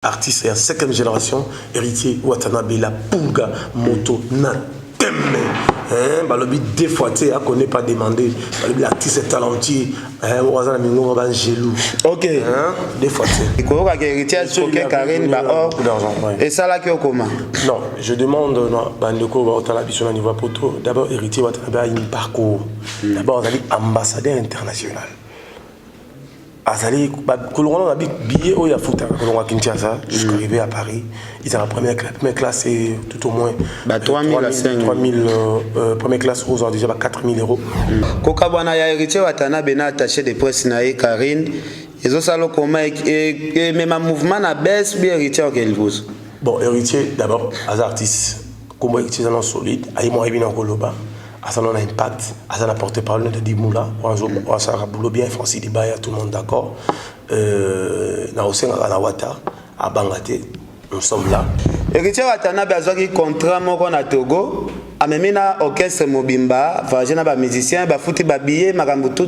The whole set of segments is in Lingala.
Artiste et en 5e génération, héritier Watanabe, la Pulga, Moto, Nateme. Balobi deux fois, tu ne connais pas demandé. Balobi l'artiste est talentueux. Wazana Mingo va jaloux. Ok. Deux fois, tu sais. Quoi que héritier, ok, Karine, beaucoup d'argent. Et ça là, qui est comment? Non, je demande, Bandeko Watanabe sur le niveau poto. D'abord, héritier Watanabe a un parcours. D'abord, on a dit ambassadeur international. Azali, quand on a billet au Yafuta, quand on a Kinshasa, jusqu'à arriver à Paris, ils ont la première classe, c'est tout au moins 3000, première classe rose, déjà 4000 €. Kokabana ya héritier Watanabe na attaché de presse naïe Karine, ils ont salo comment et même un mouvement na baisse bien héritier auquel vous. Bon, héritier d'abord, as artiste, comme héritier dans solide, aïe moi bien en Koloba. Ça a un impact, ça a porté parole de Dimoula, ça a boulot bien, Francis Dibaya, tout le monde d'accord. Dans le Wata, à Bangaté, nous sommes là. Héritier Watanabe a un contrat à Togo, a même un orchestre Mobimba, un musicien, un foutu babillet, tout.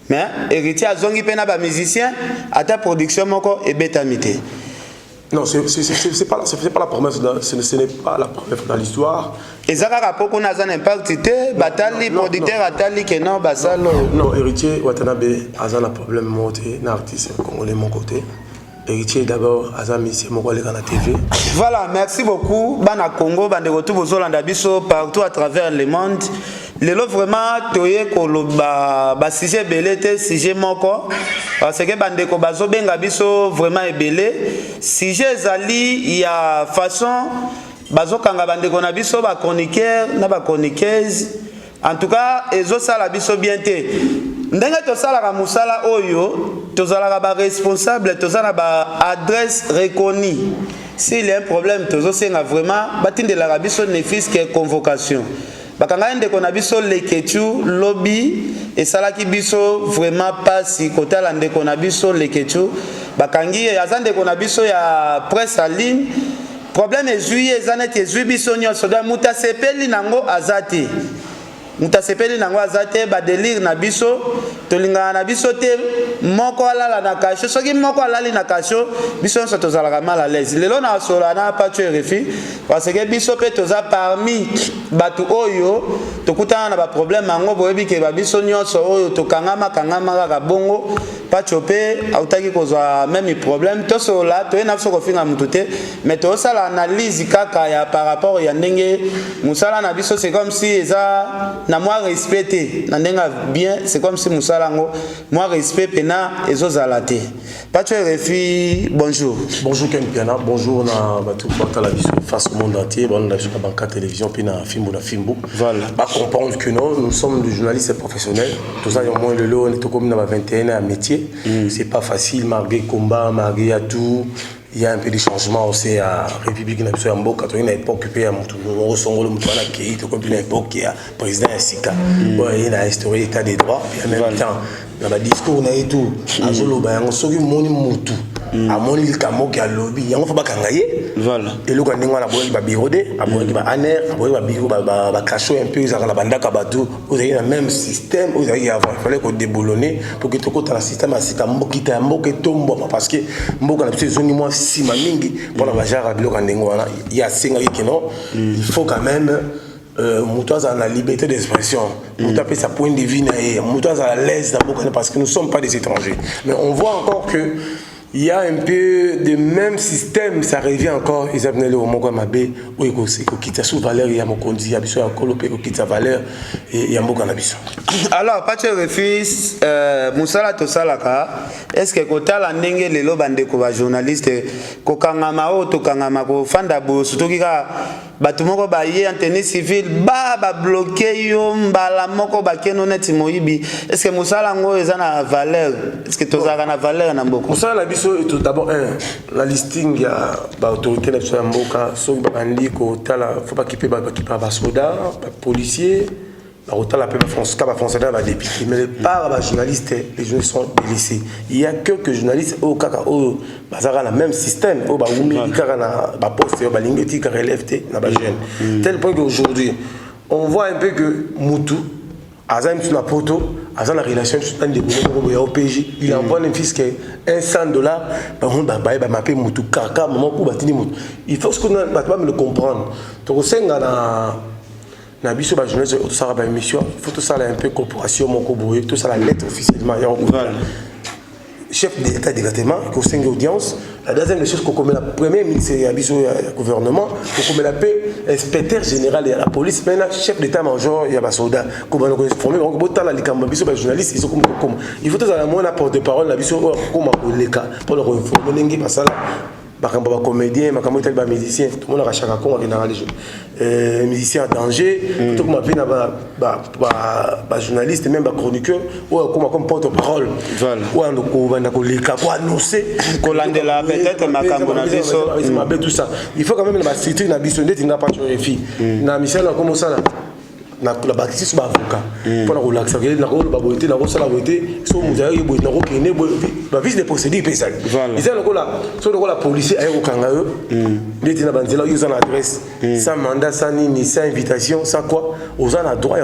Mais héritier a un musicien, à ta production et bétamité. Non, ce n'est pas la promesse, ce n'est pas la promesse dans l'histoire. Et ça a rapport qu'on a un impact, batali producteur atali que non, basalo. Non, héritier Watanabe a un problème monté, un artiste congolais mon côté. Héritier d'abord a un monsieur mon collègue à la TV. Voilà, merci beaucoup. Bana Congo, bande retour aux Hollandais partout à travers le monde. Les lots vraiment toye koloba ba sujet belé te sujet moko parce que bande ko bazo benga biso vraiment ebelé sujet zali ya façon bazo kanga bande ko na biso ba chroniqueur na ba chroniqueuse en tout cas ezo sala biso bien te ndenge to sala ka musala oyo to sala ba responsable to sala ba adresse reconnue s'il y a un problème to zo senga vraiment batinde la biso ne fils que convocation. Bakanga ndeko na biso leketu lobby et salaki biso vraiment pas si côté la ndeko na biso leketu bakangi azande ko na biso ya presse en ligne problème ezuye zanet ezuye biso nyonso da muta sepeli nango azati ba délire na biso tolinga na biso te moko alala na kasho soki moko alali na kasho biso nso tozalaka mal à l'aise lelo na solo na pas tu refi parce que biso pe toza parmi batu oyo tokutana na ba problème ngo boyebi ke ba biso nyonso oyo tokangama kaka bongo pas chopé autaki kozwa même problème to sola to ena biso kofinga mutu te mais to sala analyse kaka ya par rapport ya ndenge musala na biso c'est comme si eza na moi respecté na ndenga bien c'est comme si musala ngo moi respect pena ezozalate pas tu refi bonjour Ken Piana bonjour na batu porta la vision face au monde entier bon na sur banca télévision puis na Fimbo voilà pas comprendre que non nous sommes des journalistes professionnels tous ça au moins le lot on est comme dans 21 ans métier c'est pas facile malgré combat malgré tout. Il y a un peu de changement aussi à République nationale en Boka. Il y a une époque qui est au Songolo, qui est une époque qui est président Sika. Il y a instauré l'état des droits. Et en même temps, dans le discours, il y a tout. À Zolo, il y a un souri moni mutu. À moni il kamo qui a lobby. Il y a un faut pas kangaye. Voilà. Et le quand on a besoin de birodé, a besoin de aner, a besoin de biro, cacher un peu. Ils ont la banda kabatu. Vous avez le même système. Vous avez avant. Il fallait qu'on déboulonne pour que tout le système a Sika Mboki ta Mboki tombe parce que Mboka na besoin de moi. Si ma mingi pour la major à bloc en dengoana il y a cinq qui non il faut quand même moutoise à la liberté d'expression moutoise peut sa point de vue moutoise à l'aise d'abord parce que nous sommes pas des étrangers mais on voit encore que il y a un peu de même système, ça revient encore. Ils ont le Mogo Mabé, où ils ont quitté sous valeur, il y a mon conduit, il y a un colopé qui quitte sa valeur, et il y a un Mogo Nabiso. Alors, pas de refus, Moussala Tosalaka, est-ce que quand tu as l'année, les lobandés comme journaliste, Kokangama ou Tokangama, Fandabo, surtout qu'il y a Batumoko Baye, en tennis civil, ba bloqué, la moko baké non net moibi. Est-ce que Moussala Ngo est en valeur? Est-ce que tu as une valeur dans beaucoup? Tout d'abord, la listing, il y a l'autorité de Mboka, il faut pas qu'il y ait des soldats, des policiers, des fonctionnaires, des députés. Mais par les journalistes, les journalistes sont délaissés. Il y a quelques journalistes qui ont le même système, qui ont un poste, qui ont un tel point qu'aujourd'hui, on voit un peu que Moutou, Azam tu na poto, Azam la relation tu as des bonhommes au PJ, il envoie un fils qui est $100, par contre bah m'appeler mutu kaka maman pour batini mutu. Il faut que nous pas me le comprendre. Donc au sein na biso ba journaliste tout ça ba émission, il faut tout ça un peu corporation mon koboye, tout ça la lettre officiellement chef de l'état de vêtements au sein de l'audience. La deuxième des choses qu'on met la première ministre du gouvernement, qu'on met la paix, inspecteur général de la police, maintenant chef d'état-major il y a des soldats. Comme on a formé, on a la biso ba journaliste, ils sont comme il faut tout ça la moindre porte-parole la biso comme les cas pour le informer n'engi pas ça là. Bakamba ba comédien, bakamba tel ba musicien, tout le monde a chaka con dans les jeux. Musicien en danger, tout comme appelé na ba journaliste même ba chroniqueur ou comme porte-parole. Voilà. Ou on va ko lika ko annoncer ko landela peut-être makambo na biso, tout ça. Il faut quand même la structure na biso ndeti na pas refi. Na mission na comme ça là. Na la bâtisse sur avocat pour la relaxer na ko ba boité na ko sala boité so muzayo yo boité na ko kene ba vice de procédure pesal ils ont ko la so ko la policier ayo kanga eux ndeti na banzela yo za adresse sans mandat sans ni sans invitation sans quoi aux en a droit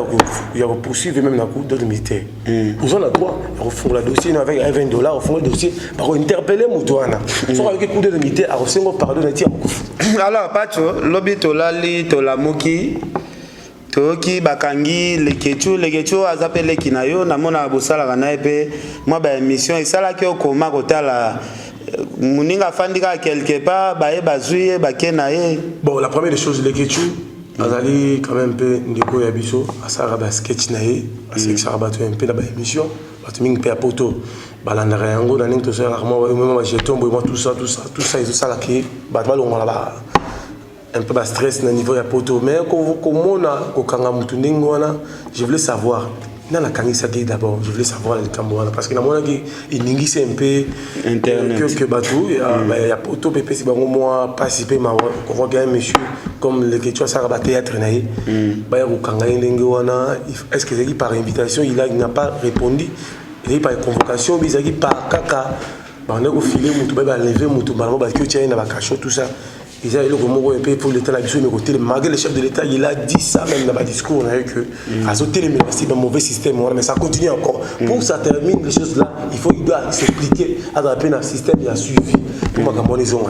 ya poursuivre même na cour de militaire aux en a droit ya fond la dossier avec $20 au fond le dossier par interpeller mutuana so avec cour de militaire a resengo pardon na tia alors pacho lobi to lali to la moki toki bakangi lekechu azapele kinayo na mona bosala kana epe moi ba émission esala ki okoma kotala muninga fandika quelque part ba e bazuye ba kenaye. Bon, la première des choses lekechu azali quand même peu ndeko ya biso asara ba sketch nae asexara ba to un peu la ba émission ba to mingi pe apoto balanda yango na ning to sala rarement même ba jeton moi tout ça ils ça la ki ba to longa là un peu de stress au niveau de la poto. Mais comme on a je voulais savoir. D'abord, je voulais savoir les Cambouana parce que dans mon avis, il n'existe un peu que bateau. Il y a poto pépé si moi participer ma on voit un monsieur comme le que tu as ça théâtre naï. Bah au est-ce que c'est par invitation il n'a pas répondu. Il par convocation, il par caca. Bah on a au filet mutu bah lever mutu bah que tu as na cachot tout ça. Ils ont le peu pour l'État, malgré le chef de l'État, il a dit ça même dans le discours, que c'est un mauvais système, mais ça continue encore. Pour que ça termine, les choses là, il doit s'expliquer à un système qui a suivi. Pour que les gens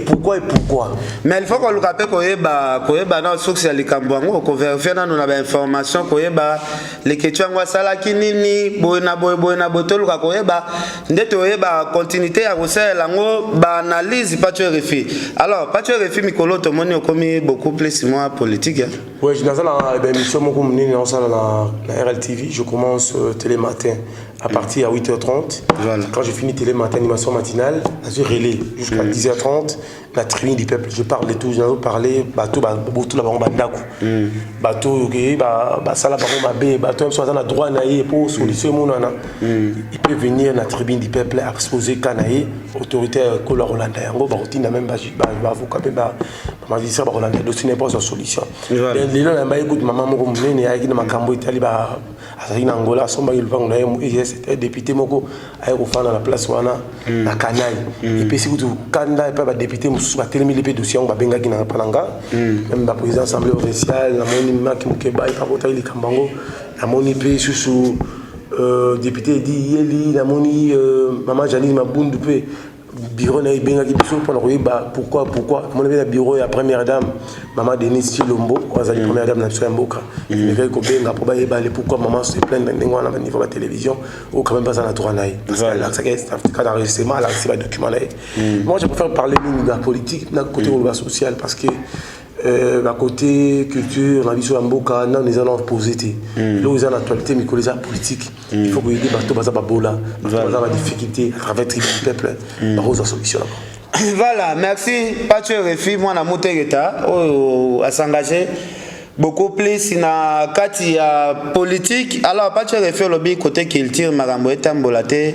pourquoi et pourquoi. Mais il faut qu'on le rappelle qu'on dans social likambo qu'on vérifie dans nos informations qu'on les questions sala kinini boina botolo qu'on ndeto continuité à recherche lango ba analyse pas tu refi. Alors pas tu refi mikolo to moni okomi beaucoup plus moi politique. Oui, je dans la émission mon communiqué dans la RLTV, je commence télématin à partir à 8h30. Voilà. Quand je finis télématin animation matinale, je relais jusqu'à 10h30 la tribune du peuple. Je parle de tout, je vais parler bateau bateau la bomba ndaku. Bateau ça la bomba B, bateau même soit dans la droit naïe pour solution mon nana. Il peut venir la tribune du peuple exposer canaï autorité couleur hollandais. En gros routine même avocat magistrat hollandais dossier n'est pas une solution. Les gens là écoute maman mon comme né avec ma cambo Italie ba azali na Angola somba il va on a c'était député moko ayo ko na place wana na kanai et puis si vous kanda et pas député mususu ba telemi les dossiers on ba benga kina pananga même ba président assemblée provinciale na moni maki mukeba il pa kota ili kambango na moni pe susu député dit yeli na moni maman Janine Mabundu pe bureau na benga ki biso pour pourquoi mon la bureau la première dame maman Denise Chilombo la première dame na Mboka mais ko benga pour pourquoi maman se plaint dans na niveau de la télévision ou quand même pas na tour naï parce que là ça cas d'enregistrement là c'est pas document là moi je préfère parler de la politique na côté social parce que à côté culture la vision Mboka non les allons poser là ils ont actualité mais les politique il faut que les bateaux baza babola baza la difficulté à travers le peuple par la solution. Voilà, merci Pacho Refi moi na motegeta à s'engager beaucoup plus na kati ya politique. Alors Pacho Refi lobby côté culture marambo etambolate.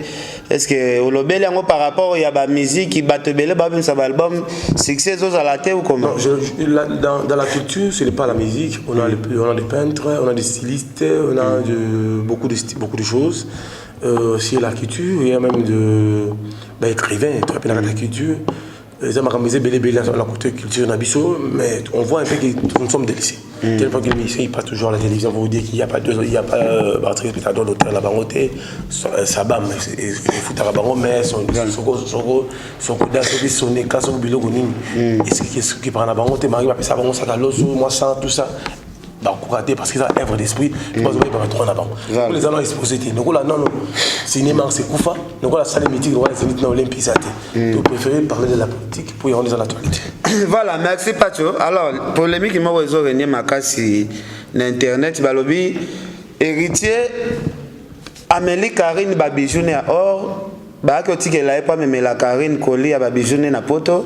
Est-ce que au lobby yango par rapport il y a ba musique qui batebele ba même ça album succès aux à la tête ou comment? Dans la culture ce n'est pas la musique, on a des peintres, on a des stylistes, on a beaucoup de choses. C'est la culture, il y a même écrivains, tu appelles la culture. les amaramisés belé dans la côté culture Nabiso, mais on voit un peu que nous sommes délaissés. Tellement que l'émission il passe toujours à la télévision pour vous dire qu'il n'y a pas il y a pas Barthez Pétador l'hôtel là-bas côté Sabam et foot à Bango mais son coup d'assaut sonné casse au bilo gonine est-ce qui prend la Bango te Marie va ça Bango ça caloso moi ça tout ça bah raté parce qu'ils ont œuvre d'esprit tu vas voir pas trop en avant les allons exposer donc là non cinéma c'est Koufa donc la salle mythique on va les dans Olympique ça tu préfères parler de la politique pour y rentrer dans l'actualité. Voilà, merci Pacho. Alors, polémique qui m'a résolu ma casse l'internet balobi héritier Amélie Karine Babijoune à or ba ko tikela pas même la Karine Koli à Babijoune na poto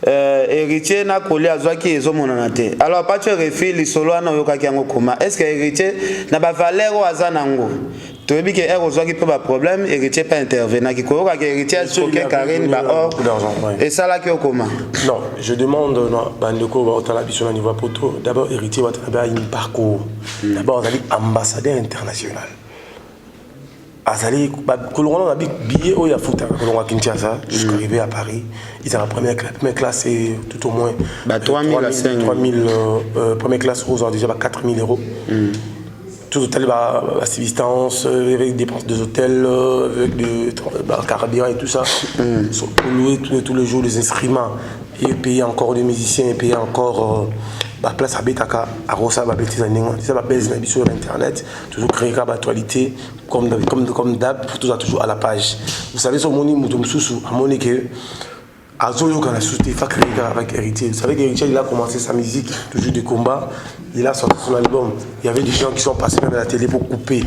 héritier na Koli azwaki ezomona te. Alors Pacho refi lisolo na yokaki yango koma. Est-ce que héritier na ba valeur o azanango tu veux que héritier qui peut pas problème héritier pas intervenir qui ko ka héritier que Karine ba or et ça là qui au comment. Non, je demande bandeko ba otala biso na niveau poto d'abord héritier va travailler un parcours. D'abord aller ambassadeur international. Azali kolonga na billet au ya foot kolonga Kinshasa jusqu'à arriver à Paris ils ont la première classe et tout au moins 3000 première classe aux ont déjà 4000 €. Tout hôtel assistance avec dépenses des hôtels avec de carburant et tout ça pour louer tous les jours les instruments et payer encore des musiciens et payer encore place à Betaka à Rosa Babeti Zaninga ça va baisser sur internet toujours créer la actualité comme d'hab pour tout ça toujours à la page vous savez sur moni mutumsusu à monique Azoyo quand a sauté avec Héritier. Vous savez qu'Héritier il a commencé sa musique, toujours des combats. Il a sorti son album. Il y avait des gens qui sont passés même à la télé pour couper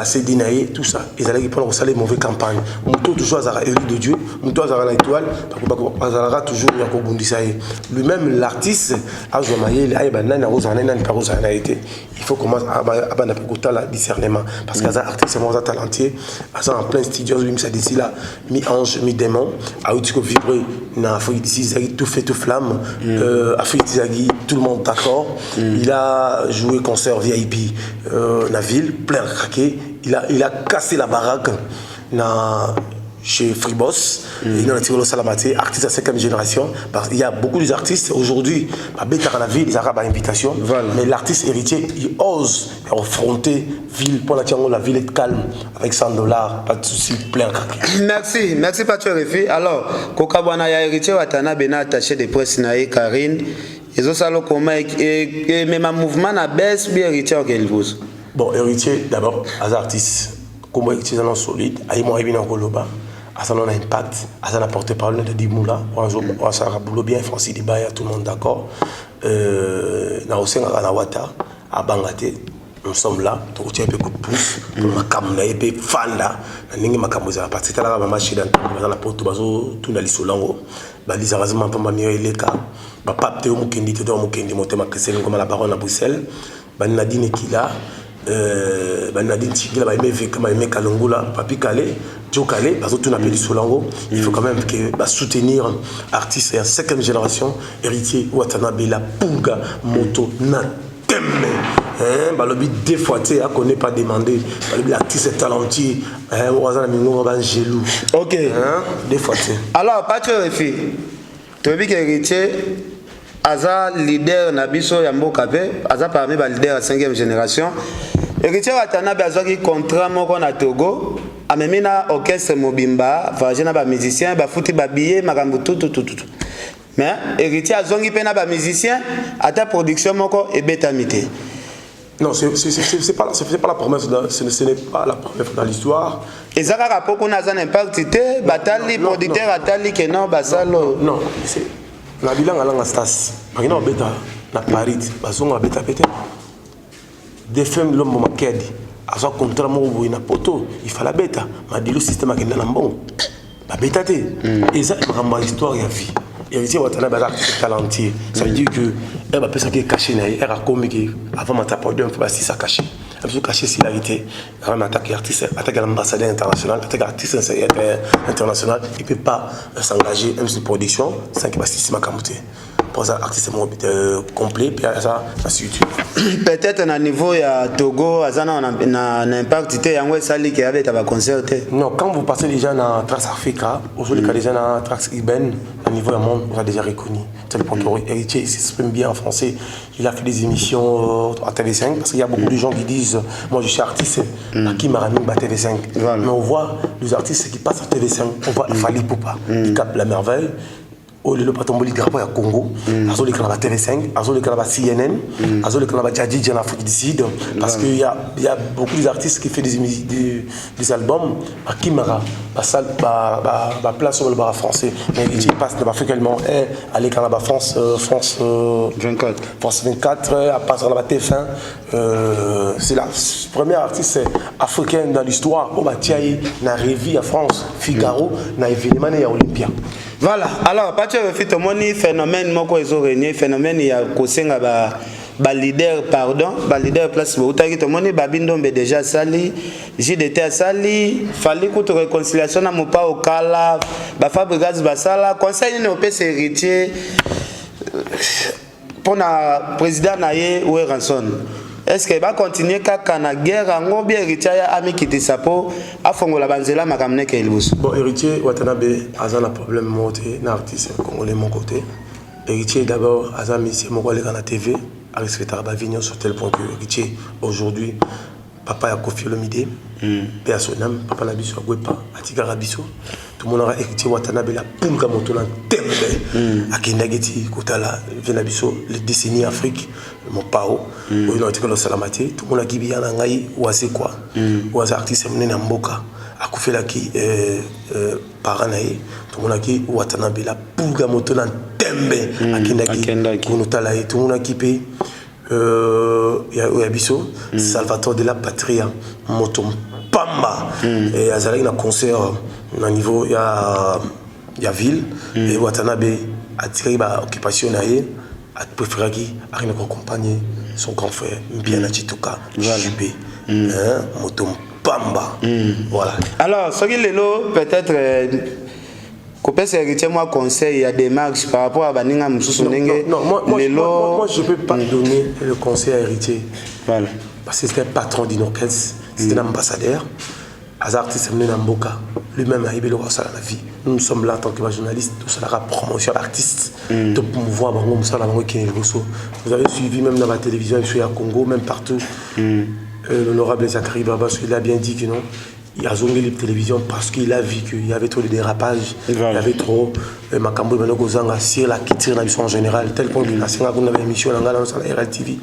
c'est Dinaï, tout ça. Ils allaient prendre ça les mauvaises campagnes. Mouto toujours Azara élu de Dieu, Mouto Azara l'étoile, Azara toujours Yako Bundisaï. Lui-même l'artiste a joué il a été. Il faut commencer à le discernement parce qu'Azara artiste c'est talentueux, Azara en plein studio, lui ça d'ici là, mi-ange, mi-démon, a vibrer dans Afrique d'ici, tout fait tout flamme, Afrique d'ici, tout le monde d'accord. Il a joué concert VIP dans la ville, plein de craqués. Il a cassé la baraque chez Freeboss. Il a tiré le Salamate, artiste à 5e génération. Parce qu'il y a beaucoup d'artistes aujourd'hui, à la ville, ils ont une invitation. Voilà. Mais l'artiste héritier, il ose affronter ville. Pour la ville est calme, avec $100, pas de soucis, plein de craqués. Merci Pacho Refi. Alors, Kokabwana ya héritier Watana Bena attaché de presse Naï Karine. Ils ont salé comment et même un mouvement na baisse bien héritier qu'elle pose. Bon, héritier d'abord, as artiste, comme héritier dans solide, aïe moi bien en Koloba, à ça un impact, à ça la porte-parole de Dimoula, on ça a boulot bien Francis Dibaya, tout le monde d'accord. Na Osenga na Wata, à Bangaté, nous sommes là, donc tu as un peu coup de pouce, ma camona et puis fanda, na ningi makamuza, parce que là ma machine dans la porte bazo tout na lisolango, ba lisarazement pas ma mieux eleka. Papa Théo Mukendi, Théo Mukendi, monté ma question comme la baronne à Bruxelles. Nadine Kila, Nadine Kila, Aimé Kalongola, Papi Kalé, Joe Kalé, parce que tout n'a pas dit Solango. Il faut quand même soutenir artistes et 5e génération, héritier, Watanabe, la Pouga, Moto, Nateme. Balobi deux fois tu ne connais pas demandé l'artiste est talentueux jaloux ok deux fois alors Pacho Refi tu veux que héritier Aza leader Nabiso Yamboka Aza parmi les leaders à 5e génération héritier Watanabe Azaki contrat moko na Togo amemina orchestre Mobimba vagena ba musicien ba futi ba billet makambo tout mais héritier azongi pena ba musicien ata production moko et betamité. Non, c'est pas la promesse, ce n'est pas la promesse dans l'histoire. Et ça a rapport qu'on a un impact, batali producteur atali que non basalo. Non, c'est la bilan à l'angastas. Par exemple, bêta na Paris, basonga bêta pété. Des femmes de l'homme makedi, à son contrat mo na poto, il faut la bêta. Ma dit le système a gagné l'ambon. La bêta té. Et ça, c'est vraiment l'histoire ya vie. Héritier Watanabe est talentueux. Ça veut dire que elle va penser qu'elle est cachée, elle a commis avant de taper d'un peu si ça caché. Elle peut cacher s'il a été avant d'attaquer artiste, attaquer l'ambassadeur international, attaquer l'artiste international, il ne peut pas s'engager même sur production sans qu'il passe ici ma camouté. pour ça artiste complet puis ça sur YouTube. Peut-être à niveau ya Togo azana na impact té yango sali qui avait ta concert. Non, quand vous passez déjà dans Trax Africa, aujourd'hui déjà dans Trax Iben, à niveau du monde, on a déjà reconnu. C'est le point que Héritier s'exprime bien en français. Il a fait des émissions à TV5 parce qu'il y a beaucoup de gens qui disent moi je suis artiste, qui m'a ramené à TV5. Mais on voit les artistes qui passent à TV5, on voit Fali Poupa, il capte la merveille. Le patron de Grapo à Congo, Azole Kanaba TV5, Azole Kanaba CNN, Azole Kanaba Djadji en Afrique du Sud, parce qu'il y a beaucoup d'artistes qui font des albums à Kimara, à place sur le bar français. Mais il passe dans l'Afrique également, aller Kanaba France 24, France 24, à passer dans la TF1. C'est la première artiste africaine dans l'histoire. On va tirer na Révi à France, Figaro, na événement à Olympia. Voilà, alors, pas de phénomène, phénomène, il y a ba leader, pardon, ba leader place, Babindo déjà sali, JDT sali, fallait que réconciliation na mopa au Kala, ba Fabregas Basala, conseil ne peut s'héritier pour le président Naye ou Ranson. Est-ce qu'il va continuer à la guerre en bien héritier ami qui te sapo à fongo la banzela makamne kelbus. Bon héritier Watanabe a un problème monté l'artiste congolais mon côté. Héritier d'abord a un monsieur mon collègue à la TV a respecté la vignon sur tel point que héritier aujourd'hui papa a confié le midi et à son âme papa n'a biso pas à tigara biso tout le monde a héritier Watanabe la punga moto la tembe à Kinageti Kotala vient biso les décennies Afrique mon pao où il a été que le salamati tout le monde a dit bien ngai ou c'est quoi ou c'est artiste mené na mboka a confié la qui paranaï tout le monde a dit Watanabe la punga moto la tembe à Kinageti Kotala tout le monde a kippé ya biso Salvatore de la Patria Motom Pamba et azali na concert na niveau ya ville et Watanabe a tiré ba occupation naie a préféré qui a rien accompagner son grand frère bien Chituka JB Motom Pamba voilà. Alors ce qui lelo peut-être moi conseil, il y a des marques par rapport à Baninga Moussou Ndenge. Non, moi je ne peux pas donner le conseil à héritier. Voilà. Parce que c'était un patron d'Inokens, c'était un ambassadeur. Az artiste mené Namboka, lui-même a eu le roi à la vie. Nous sommes là en tant que journalistes, tout ça la promotion d'artistes, de promouvoir Bango Moussa la Vous avez suivi même dans la télévision, je suis à Congo, même partout. L'honorable Zachary Babas, il a bien dit que non. Il a zongué les télévisions parce qu'il a vu qu'il y avait trop de dérapages, il y avait trop de Makambo et Gozanga sur la quitter en général, tel point que la Sénat qu'on avait émission dans la RLTV,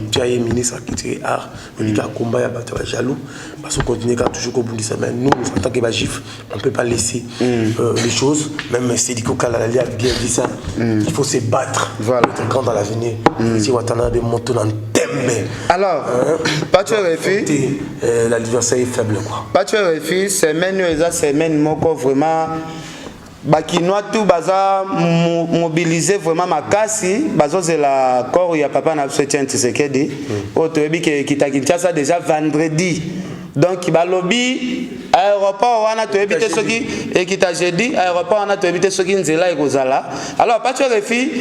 Pierre ministre qui tire art, on dit qu'à combat, il y a jaloux, parce qu'on continue toujours au bout de semaine. Nous, en tant que Bagif, on ne peut pas laisser les choses, même Sédiko Kalali a bien dit ça, il faut se battre pour être grand dans l'avenir. Si Watanabe monte dans alors, pas de refus. L'adversaire est faible quoi. Pas de refus, semaine moko vraiment bakinois tout baza mobiliser vraiment makasi bazo la corps ya papa na soutien Tshisekedi. Otoyebi ki ta Kinshasa déjà vendredi. Donc balobi aéroport wana to éviter ceux qui et qui t'a jeudi aéroport wana to éviter ceux qui nzela ekozala. Alors pas de refus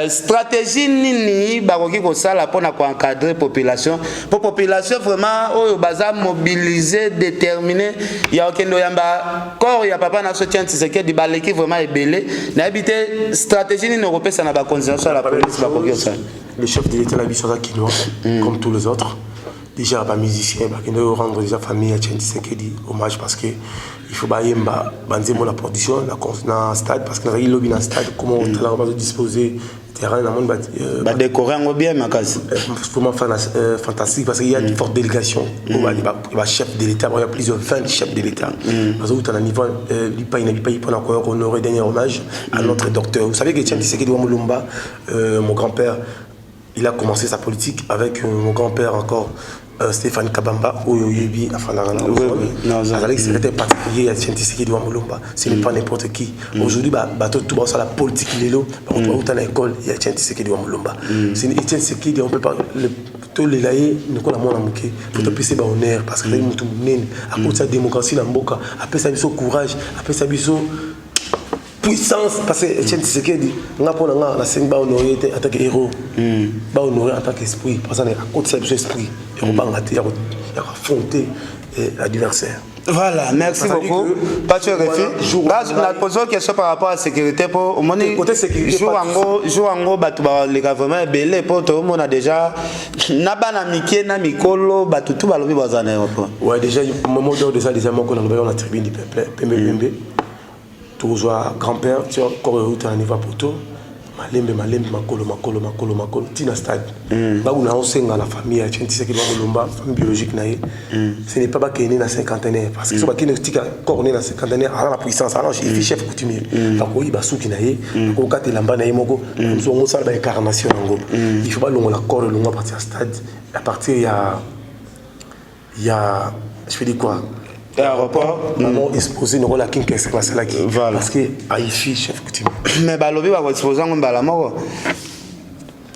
stratégie nini bakoki ko sala pona ko encadrer population pour population vraiment oyo baza mobiliser déterminer ya okendo yamba corps ya papa na soutien Tshisekedi baleki vraiment ebelé na habiter stratégie nini européenne na ba condition la police bakoki ça. Le chef de l'État la Bissota Kinoa comme tous les autres. Déjà pas musicien qui doit rendre déjà famille à Tshisekedi hommage parce que il faut bailler banzemo la production la stade parce que il lobby dans stade comment on va disposer terrain dans monde ba décorer en bien ma case vraiment fantastique parce qu'il y a une forte délégation va chef de l'État il y a plusieurs 20 chefs de l'État parce que tu as niveau il pas pour encore honorer dernier hommage à notre docteur. Vous savez que Tshisekedi wa Mulumba mon grand-père il a commencé sa politique avec mon grand-père encore Stéphane Kabamba ou Yoyebi Afanarana. Avec secrétaire particulier à Tshisekedi wa Mulumba. Ce n'est pas n'importe qui. Aujourd'hui, tout ça la politique lélo. On va à l'école il y a Tshisekedi wa Mulumba. C'est Tshisekedi on peut pas tout les laïcs nous qu'on a moins manqué. Pour te pisser honneur parce que là il nous à cause de la démocratie dans Mboka. Après ça biso courage. Après ça biso puissance parce que Etienne Tshisekedi nga pona nga na 5 ba honorer en tant que héros ba honorer en tant qu'esprit parce que à côté de esprit et on va ngati ya affronter l'adversaire. Voilà, merci beaucoup. Pas de refus. Là, on a posé une question par rapport à la sécurité. Pour côté sécurité, jour en gros, les gouvernements belé pour tout le monde a déjà nabana miké na mikolo batutu balobi bazana aéroport. Ouais, déjà au moment où déjà mon qu'on a la tribune du peuple pembe toujours grand-père tu as encore route à niveau poteau malembe makolo tina stade ba una osenga la famille ya Tshisekedi ba kolomba famille biologique naé ce n'est pas ba kene na cinquantenaire parce que so ba kene tika corné na cinquantenaire à la puissance alors il chef coutumier ba ko ba suki naé ko kate lamba naé moko so ngo sala ba incarnation ngo il faut pas longo la corps longo à partir stade à partir il y a je fais dire quoi aéroport maman exposé no la king qu'est-ce que c'est là qui parce que aifi chef coutumier mais balobi va exposer ngomba bala moko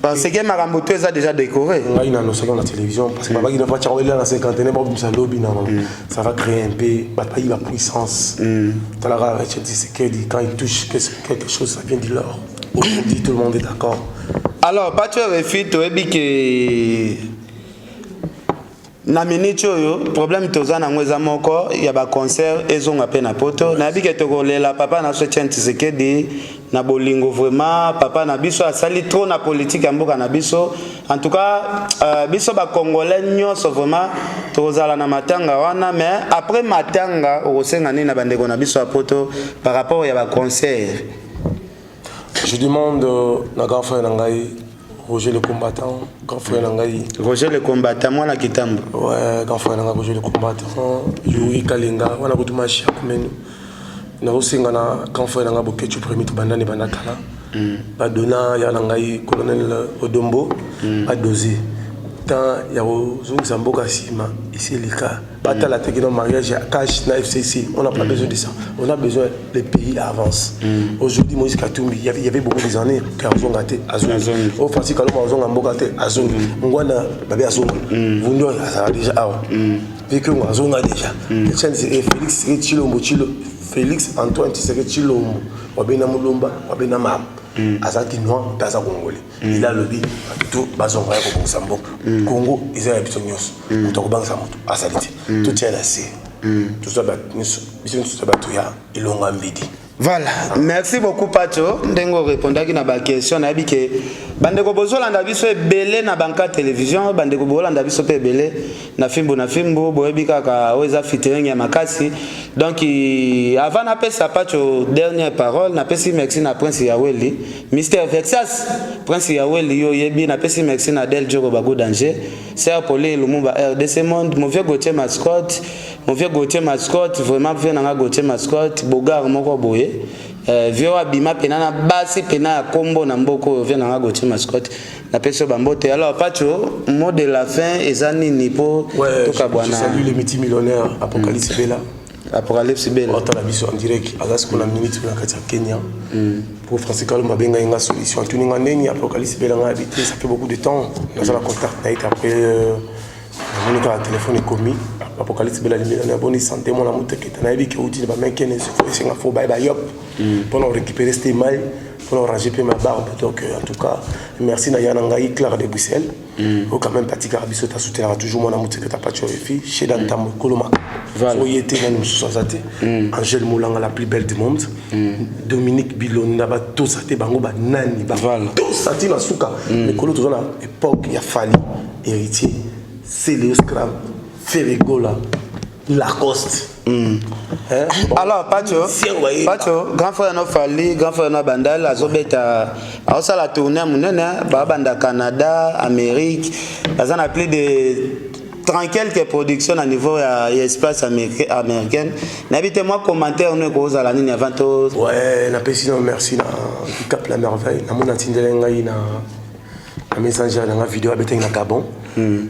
parce que makambo to eza déjà décoré ngai na notion la télévision parce que baba qui ne va pas la cinquantaine pas ça lobby non ça va créer un peu pays la puissance talara Tshisekedi quand il touche quelque chose ça vient de l'or aujourd'hui tout le monde est d'accord alors pas tu refus to ebi que na minute oyo problème toza na ngweza moko ya ba concert ezonga pe na poto na bike tokolela papa na Etienne Tshisekedi na bolingo vraiment papa na biso asali trop na politique ya mboka na biso en tout cas biso ba congolais nyonso vraiment tozala na matanga wana mais après matanga okosenga nini na bandeko na biso ya poto par rapport ya ba concert. Je demande na grand frère Nangai Roger le combattant, grand frère Nangai. Roger le combattant, moi la kitambo. Ouais, grand frère Nangai, Roger le combattant. Yuri Kalenga, wana kutumashi akumenu. Na osenga na grand frère Nangai boketu premier to bandane bandakala. Ba dona ya Nangai colonel Odombo, ba dosé. Tant ya ozongisa mboka sima ici les cas. Bata la techno mariage à cash na FCC, on n'a pas besoin de ça. On a besoin les pays avancent. Aujourd'hui Moïse Katumbi, il y avait beaucoup des années car on a gâté azon. Au Francis Kaloma on a mboka té azon. Ngwana babe azon. Vundo ça déjà ah. Vu que on a déjà. Félix Félix Antoine Tshisekedi Chilombo, wabena mulomba, wabena mam. Azaki noir daza congolais. Il a le dit tout bazonga ya ko Mozambique. Congo ils ont besoin nyos. Mutoko bangsa mutu asaliti. Tout tient assez. Tout ça bat nyos. Biso tout ça bat ya ilonga mbidi. Voilà, merci beaucoup Pacho. Ndengo répondaki na ba question na bike bandeko bozolanda biso ebele na banka télévision bandeko bolanda biso pe ebele na fimbo boyebi kaka oza featuring ya makasi. Donc avant na pesa Pacho dernière parole na pesi merci na Prince Yaweli Mr Vexas Prince Yaweli yo yebi na pesi merci na Del Joko Bago Danger Sir Pauline Lumumba RDC Monde mon vieux Gauthier mascotte vraiment vieux nanga Gauthier mascotte bogar moko boye vieux abima pena na basi pena ya kombo na mboko vieux nanga Gauthier mascotte na peso bambote. Alors Pacho mot de la fin ezani nipo toka bwana. Je salue les multimillionnaires Apocalypse Bella. Apocalypse Bella. On t'a vu en direct à ce qu'on a minute na Kenya. Pour Francis Kaloma benga inga solution. Tu n'as pas Apocalypse Bella a habité ça fait beaucoup de temps. Dans la contact après on a téléphone est commis. Apocalypse Bella on a bonne santé mon amour que tu n'as vu que outil ba mec ne se faut bye bye yop pour récupérer cette mail pour ranger ma barbe. Donc en tout cas merci na Yanangai Claire de Bruxelles. Au quand même parti Carabiso ta soutenir toujours mon amour que tu pas tué fille chez Dantam Koloma. Soyez été dans nous sosate. Angèle Moulanga la plus belle du monde. Dominique Bilona ba tout ça te bango ba nani ba tout ça ti na suka. Mais kolo toujours na époque il y a fallu héritier c'est les scram Ferregola Lacoste. Alors Pacho, grand frère no Fali, grand frère no Bandal, azobeta aosa la tournée munene ba banda Canada, Amérique, bazan a plus de 30 quelques productions à niveau ya espace américaine. N'habitez moi commentaire on ko za la nini avant to. Ouais, na pesi no merci na Cap la merveille, na mona tindele ngai na messenger na vidéo abete na Gabon.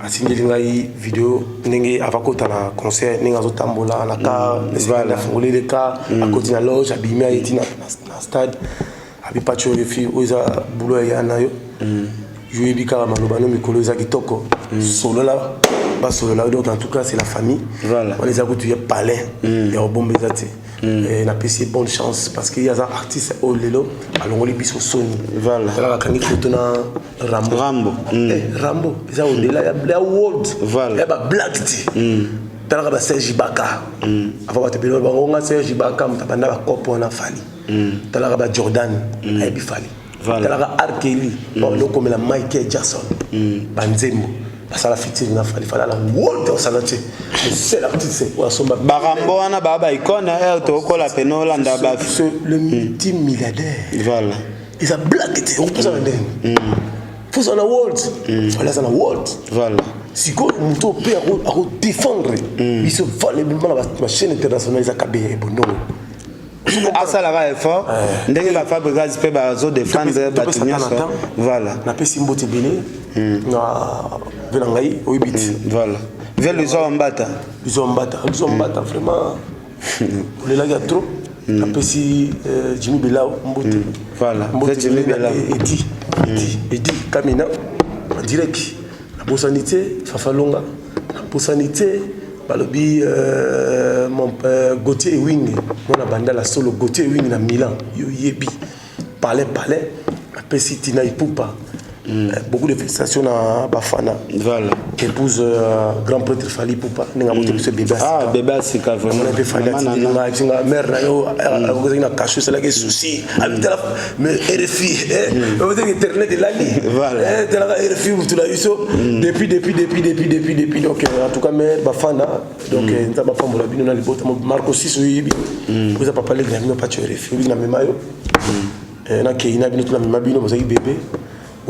Asindeli ngai vidéo ndenge avakota na concert ndenge azotambola na car les fongolé les car à côté na loge abimi ayeti na stade abi Pacho les filles oza boulot ya na yo yebi kala maloba no mikolo za kitoko solo la donc en tout cas c'est la famille. Voilà. On les a goûté palais. Il y a un bon baiser. Et on a passé bonne chance parce qu'il y a des artistes au Lelo, alors on les bis au Sony. Voilà. Il y a un photo na Rambo. Rambo. Rambo. Il y a au-delà, il y a World. Voilà. Il y a Black T. Il y a Serge Ibaka. Avant de dire on a Serge Ibaka, on a pas copo na Fali. Il y a Jordan, il y a Fali. Il y a R. Kelly, on comme la Michael Jackson. Banzembo. Ça la fitine na Fali. Fali la World au Salati. C'est l'artiste. Barambo wana baba icône to ko la penolanda ba le multimilliardaire. Voilà. Ils ont Black T. On peut ça vendre. Faut ça na World. Voilà ça na World. Voilà. Si quoi on peut à défendre. Ils se valent la chaîne internationale ils a kabé bono. Asa la effort. Ndenge ba fabriquer pe ba zo défendre ba tunya. Voilà. Na pe simbo te bene. Na venangai oibiti. Voilà. Vers les hommes mbata. Ils ont mbata vraiment. On est là il trop. Na pe si Jimmy Belao mbote. Voilà. Jimmy Belao. Edi Kamina en direct. La Bossanité, Fafalonga. La Bossanité, balobi mon père Gauthier Wing. Mon abanda la solo Gauthier Wing na Milan. Yo yebi. Palais. Après si Tina Ipupa. Beaucoup de félicitations à Bafana. Voilà. Épouse grand prêtre Fali Poupa. Nenga monté pour ce bébé. Ah, bébé c'est quand vraiment. On a fait Fali. Nenga mère na yo. On a caché c'est là que souci. Mais RFI. On dit internet est là. Voilà. T'es là RFI où tu l'as eu ça. Depuis. Donc en tout cas mère Bafana. Donc nous avons fait mon labino dans les bottes. Marco 6 oui. Vous avez pas parlé de la pas tu RFI. Vous n'avez pas eu. Na Keina bino tu na mabino vous avez bébé.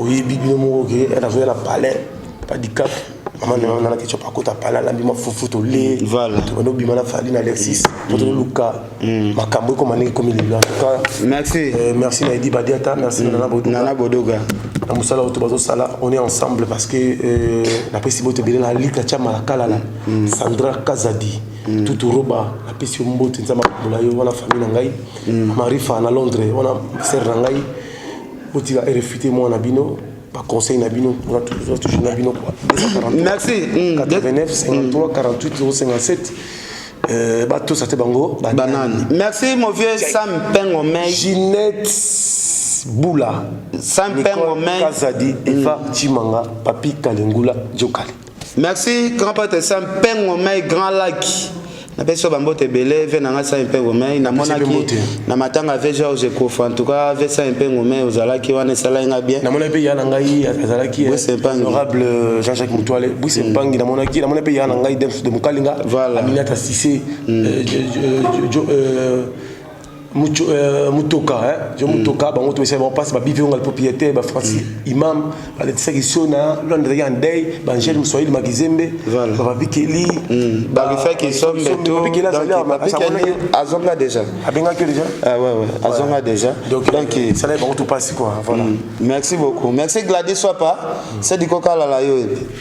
Oui, bibino mo ok, elle a joué la palais, pas de cap. Maman on a quelque chose pas côté palais, la bima foufouto lé. Voilà. Tu vas bima la Faline Alexis, pour Luka, Makambo comme on est comme il est en tout cas. Merci. Merci Naidi Badiata, merci Nana Bodoga. Nana Bodoga. Na musala otobazo sala, on est ensemble parce que la pesi bote bele la lika chama la kala la. Sandra Kazadi. Tout roba, la pesi mbote nzama bola yo wana famille ngai. Marifa na Londres, wana sœur ngai. Tu vas réfuter moi Nabino, pas conseil Nabino, on a toujours Nabino quoi. Merci. 89 53 48 057. Bateau ça te bango. Banane. Merci mon vieux Sam Pengomei. Ginette Boula. Sam Pengomei. Kazadi Eva Chimanga Papi Kalengula Jokale. Merci grand père Sam Pengomei Grand Lac. Na peso bambote belé venanga sa mpe ngomei na monaki na matanga ve Georges Kofa en tout cas ve sa mpe ngomei ozalaki wana sala nga bien na mona pe yana ngai azalaki honorable Jean-Jacques Mutuale Bwise Mpangi na mona pe yana ngai Dems de Mukalinga Aminata Cissé Mutoka Mutoka bango to essayer passe ba bivi ngal propriétaire ba Francis imam ala tsekiso na londre ya ndey ba Angel Mswahili Magizembe ba Bikeli ba rifa qui sombe tout azonga déjà abenga que déjà ouais azonga déjà donc ça là bango to passe quoi voilà merci beaucoup merci Gladys Wapa c'est du coca la yo